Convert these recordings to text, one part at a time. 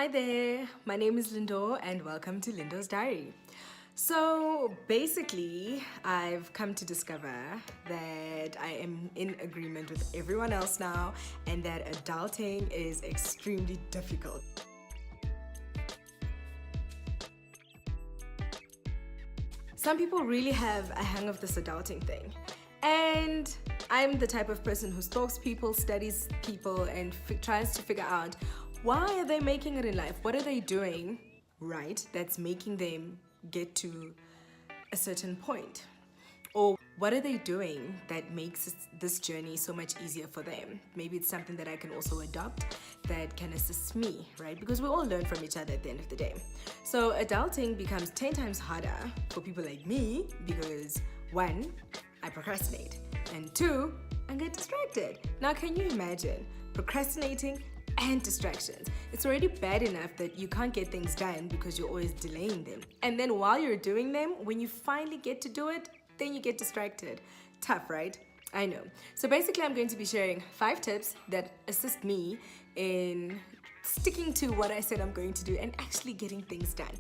Hi there, my name is Lindorr and welcome to Lindorrs Diary. So basically, I've come to discover that I am in agreement with everyone else now and that adulting is extremely difficult. Some people really have a hang of this adulting thing. And I'm the type of person who stalks people, studies people, and tries to figure out why are they making it in life? What are they doing right that's making them get to a certain point? Or what are they doing that makes this journey so much easier for them? Maybe it's something that I can also adopt that can assist me, right? Because we all learn from each other at the end of the day. So adulting becomes 10 times harder for people like me because 1, I procrastinate, and 2, I get distracted. Now, can you imagine procrastinating and distractions? It's already bad enough that you can't get things done because you're always delaying them. And then while you're doing them, when you finally get to do it, then you get distracted. Tough, right? I know. So basically, I'm going to be sharing 5 tips that assist me in sticking to what I said I'm going to do and actually getting things done.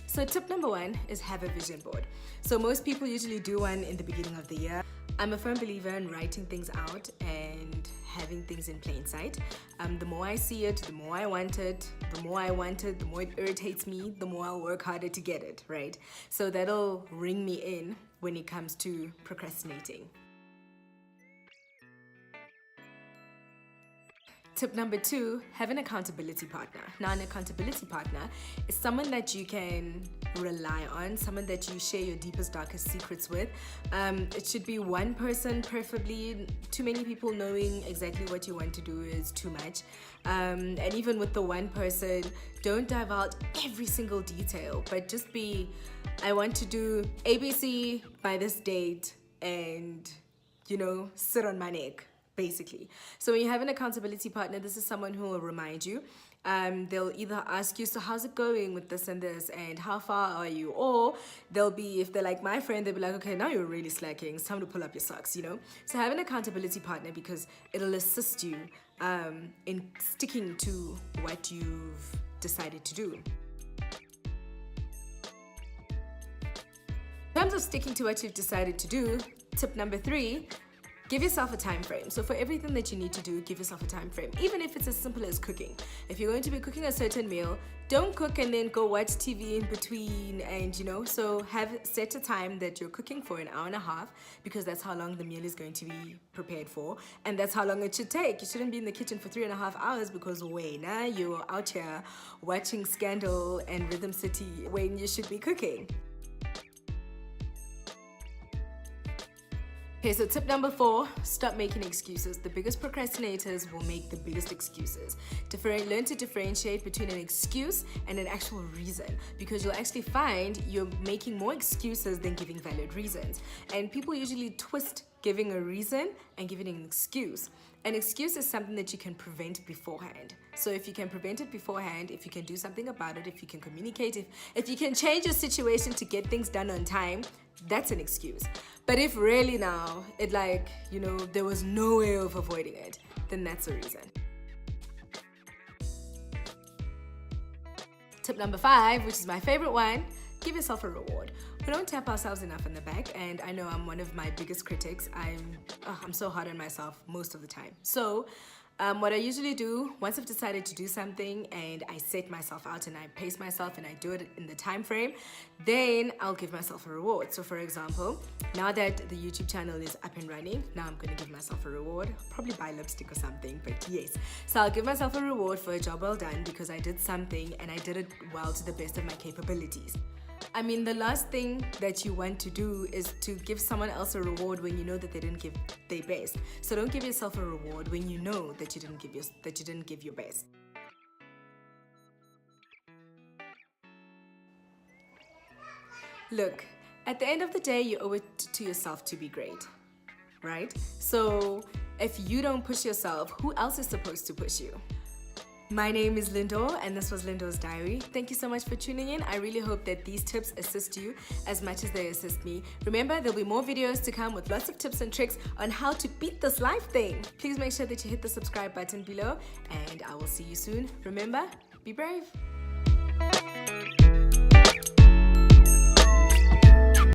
So tip number 1 is have a vision board. So most people usually do one in the beginning of the year. I'm a firm believer in writing things out and having things in plain sight. The more I see it, the more I want it. The more I want it, the more it irritates me, the more I'll work harder to get it, right? So that'll ring me in when it comes to procrastinating. Tip number 2, have an accountability partner. Now, an accountability partner is someone that you can rely on, someone that you share your deepest, darkest secrets with. It should be one person, preferably. Too many people knowing exactly what you want to do is too much. And even with the one person, don't divulge every single detail, but just be, I want to do ABC by this date and, sit on my neck. Basically. So when you have an accountability partner, this is someone who will remind you. They'll either ask you, so how's it going with this and this, and how far are you? Or they'll be, if they're like my friend, they'll be like, okay, now you're really slacking. It's time to pull up your socks, So have an accountability partner because it'll assist you in sticking to what you've decided to do. In terms of sticking to what you've decided to do, tip number 3, give yourself a time frame. So for everything that you need to do, give yourself a time frame. Even if it's as simple as cooking. If you're going to be cooking a certain meal, don't cook and then go watch TV in between and so set a time that you're cooking for an hour and a half because that's how long the meal is going to be prepared for and that's how long it should take. You shouldn't be in the kitchen for 3.5 hours because you're out here watching Scandal and Rhythm City when you should be cooking. Okay, so tip number 4, stop making excuses. The biggest procrastinators will make the biggest excuses. Learn to differentiate between an excuse and an actual reason because you'll actually find you're making more excuses than giving valid reasons. And people usually twist giving a reason and giving an excuse. An excuse is something that you can prevent beforehand. So if you can prevent it beforehand, if you can do something about it, if you can communicate, if you can change your situation to get things done on time, that's an excuse. But if really now, there was no way of avoiding it, then that's a reason. Tip number 5, which is my favorite one, give yourself a reward. We don't tap ourselves enough on the back, and I know I'm one of my biggest critics. I'm so hard on myself most of the time. So what I usually do, once I've decided to do something and I set myself out and I pace myself and I do it in the time frame, then I'll give myself a reward. So for example, now that the YouTube channel is up and running, now I'm going to give myself a reward. Probably buy lipstick or something, but yes. So I'll give myself a reward for a job well done because I did something and I did it well to the best of my capabilities. The last thing that you want to do is to give someone else a reward when you know that they didn't give their best. So don't give yourself a reward when you know that you didn't give your best. Look, at the end of the day, you owe it to yourself to be great, right? So if you don't push yourself, who else is supposed to push you? My name is Lindorr, and this was Lindorrs Diary. Thank you so much for tuning in. I really hope that these tips assist you as much as they assist me. Remember, there'll be more videos to come with lots of tips and tricks on how to beat this life thing. Please make sure that you hit the subscribe button below, and I will see you soon. Remember, be brave.